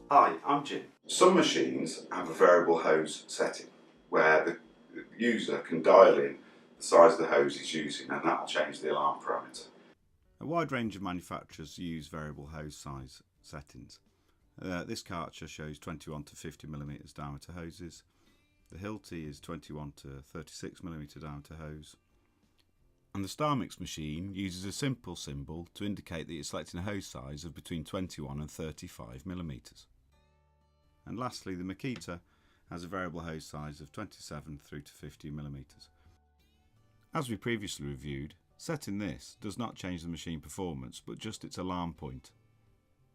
Hi, I'm Jim. Some machines have a variable hose setting where the user can dial in the size of the hose he's using, and that will change the alarm parameter. A wide range of manufacturers use variable hose size settings. This Karcher shows 21 to 50mm diameter hoses. The Hilti is 21 to 36mm diameter hose. And the StarMix machine uses a simple symbol to indicate that it's selecting a hose size of between 21 and 35mm. And lastly, the Makita has a variable hose size of 27 through to 50mm. As we previously reviewed, setting this does not change the machine performance but just its alarm point.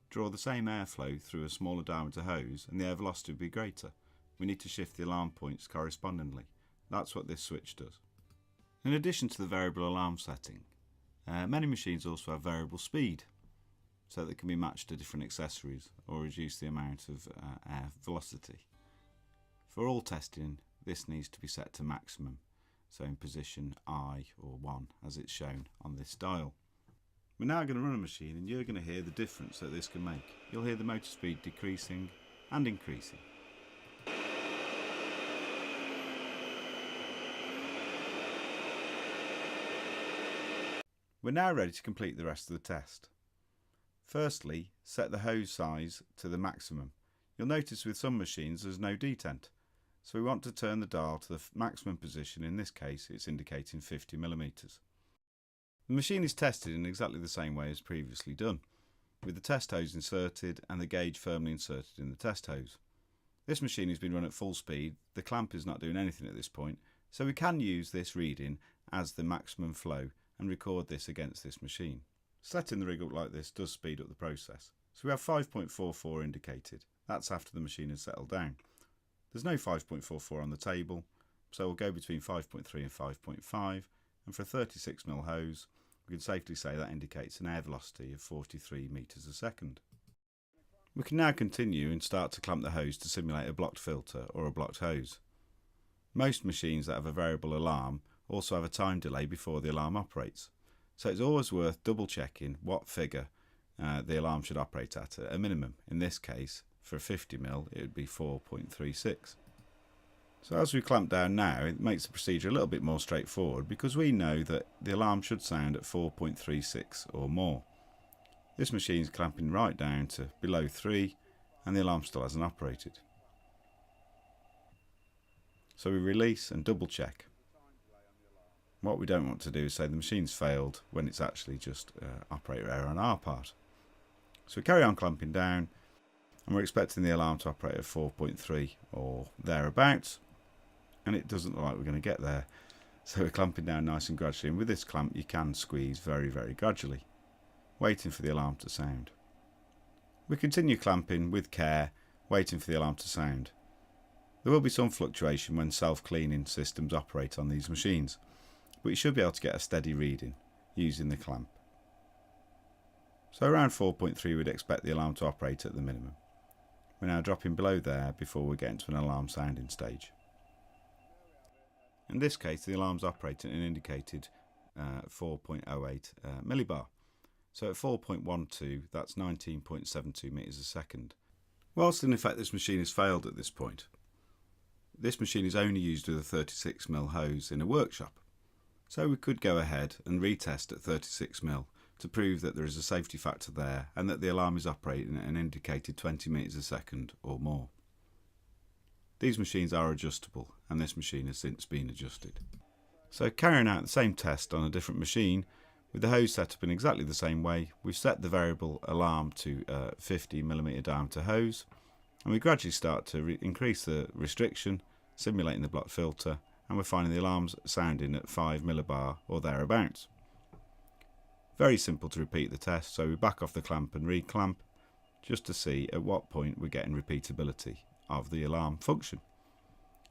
Draw the same airflow through a smaller diameter hose and the air velocity will be greater. We need to shift the alarm points correspondingly. That's what this switch does. In addition to the variable alarm setting, many machines also have variable speed, so that can be matched to different accessories or reduce the amount of air velocity. For all testing, this needs to be set to maximum, so in position I or 1 as it's shown on this dial. We're now going to run a machine and you're going to hear the difference that this can make. You'll hear the motor speed decreasing and increasing. We're now ready to complete the rest of the test. Firstly, set the hose size to the maximum. You'll notice with some machines there's no detent, so we want to turn the dial to the maximum position. In this case it's indicating 50mm. The machine is tested in exactly the same way as previously done, with the test hose inserted and the gauge firmly inserted in the test hose. This machine has been run at full speed, the clamp is not doing anything at this point, so we can use this reading as the maximum flow and record this against this machine. Setting the rig up like this does speed up the process. So we have 5.44 indicated. That's after the machine has settled down. There's no 5.44 on the table, so we'll go between 5.3 and 5.5, and for a 36mm hose we can safely say that indicates an air velocity of 43 meters a second. We can now continue and start to clamp the hose to simulate a blocked filter or a blocked hose. Most machines that have a variable alarm also have a time delay before the alarm operates, so it's always worth double checking what figure the alarm should operate at a minimum. In this case, for 50mm it would be 4.36. So as we clamp down now, it makes the procedure a little bit more straightforward because we know that the alarm should sound at 4.36 or more. This machine is clamping right down to below 3 and the alarm still hasn't operated. So we release and double check. What we don't want to do is say the machine's failed when it's actually just operator error on our part. So we carry on clamping down and we're expecting the alarm to operate at 4.3 or thereabouts, and it doesn't look like we're going to get there. So we're clamping down nice and gradually, and with this clamp you can squeeze very, very gradually, waiting for the alarm to sound. We continue clamping with care, waiting for the alarm to sound. There will be some fluctuation when self-cleaning systems operate on these machines, but you should be able to get a steady reading using the clamp. So around 4.3 we'd expect the alarm to operate at the minimum. We're now dropping below there before we get into an alarm sounding stage. In this case the alarm's operating and indicated 4.08 millibar. So at 4.12 that's 19.72 meters a second. Whilst in effect this machine has failed at this point, this machine is only used with a 36mm hose in a workshop. So we could go ahead and retest at 36mm to prove that there is a safety factor there and that the alarm is operating at an indicated 20 meters a second or more. These machines are adjustable and this machine has since been adjusted. So carrying out the same test on a different machine with the hose set up in exactly the same way, we've set the variable alarm to 50mm diameter hose, and we gradually start to increase the restriction, simulating the blocked filter, and we're finding the alarms sounding at 5 millibar or thereabouts. Very simple to repeat the test, so we back off the clamp and re-clamp just to see at what point we're getting repeatability of the alarm function.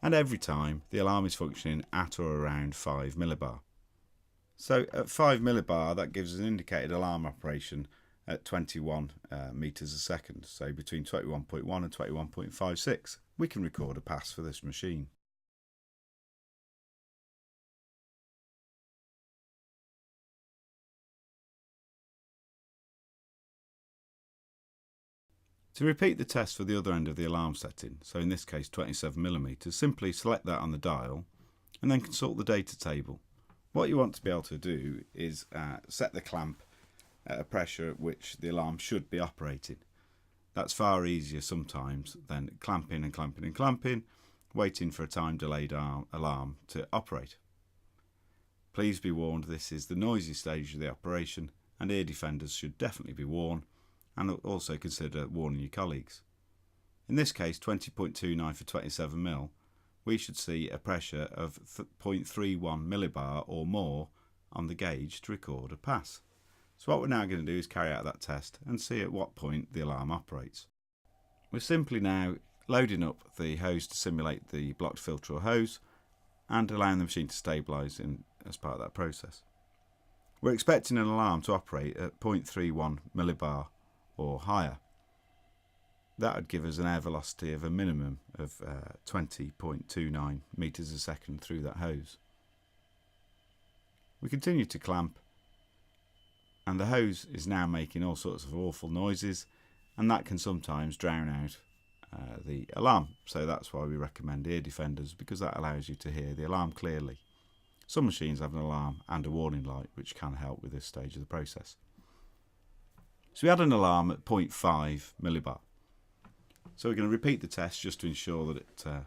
And every time the alarm is functioning at or around 5 millibar. So at 5 millibar that gives us an indicated alarm operation at 21 meters a second, so between 21.1 and 21.56. We can record a pass for this machine. To repeat the test for the other end of the alarm setting, so in this case 27mm, simply select that on the dial and then consult the data table. What you want to be able to do is set the clamp at a pressure at which the alarm should be operating. That's far easier sometimes than clamping and clamping and clamping, waiting for a time delayed alarm to operate. Please be warned, this is the noisy stage of the operation and ear defenders should definitely be worn, and also consider warning your colleagues. In this case 20.29 for 27mm, we should see a pressure of 0.31 millibar or more on the gauge to record a pass. So what we're now going to do is carry out that test and see at what point the alarm operates. We're simply now loading up the hose to simulate the blocked filter or hose and allowing the machine to stabilise as part of that process. We're expecting an alarm to operate at 0.31 millibar or higher. That would give us an air velocity of a minimum of 20.29 meters a second through that hose. We continue to clamp and the hose is now making all sorts of awful noises, and that can sometimes drown out the alarm. So that's why we recommend ear defenders, because that allows you to hear the alarm clearly. Some machines have an alarm and a warning light, which can help with this stage of the process. So we had an alarm at 0.5 millibar. So we're going to repeat the test just to ensure that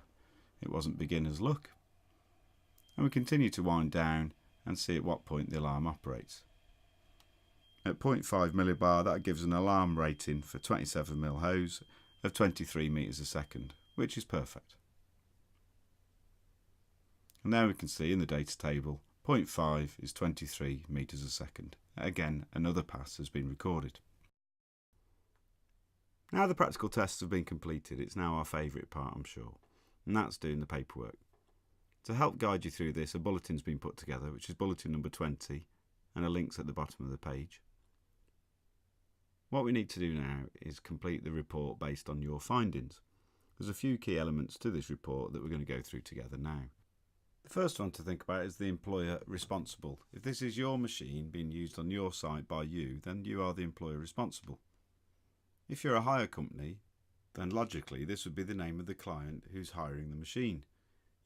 it wasn't beginner's luck. And we continue to wind down and see at what point the alarm operates. At 0.5 millibar, that gives an alarm rating for 27mm hose of 23 meters a second, which is perfect. And there we can see in the data table 0.5 is 23 meters a second. Again, another pass has been recorded. Now the practical tests have been completed, it's now our favourite part, I'm sure, and that's doing the paperwork. To help guide you through this, a bulletin's been put together, which is bulletin number 20, and a link's at the bottom of the page. What we need to do now is complete the report based on your findings. There's a few key elements to this report that we're going to go through together now. The first one to think about is the employer responsible. If this is your machine being used on your site by you, then you are the employer responsible. If you're a hire company, then logically this would be the name of the client who's hiring the machine.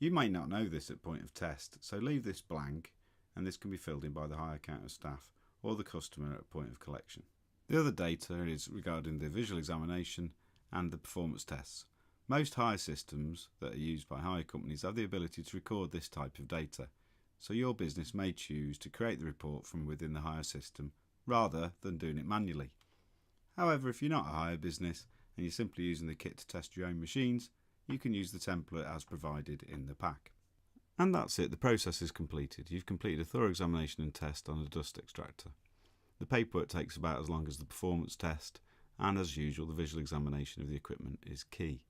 You may not know this at point of test, so leave this blank, and this can be filled in by the hire counter staff or the customer at point of collection. The other data is regarding the visual examination and the performance tests. Most hire systems that are used by hire companies have the ability to record this type of data, so your business may choose to create the report from within the hire system rather than doing it manually. However, if you're not a hire business and you're simply using the kit to test your own machines, you can use the template as provided in the pack. And that's it, the process is completed. You've completed a thorough examination and test on a dust extractor. The paperwork takes about as long as the performance test, and as usual the visual examination of the equipment is key.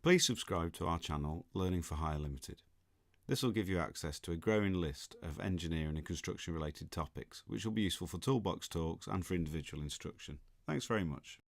Please subscribe to our channel Learning for Hire Limited. This will give you access to a growing list of engineering and construction related topics, which will be useful for toolbox talks and for individual instruction. Thanks very much.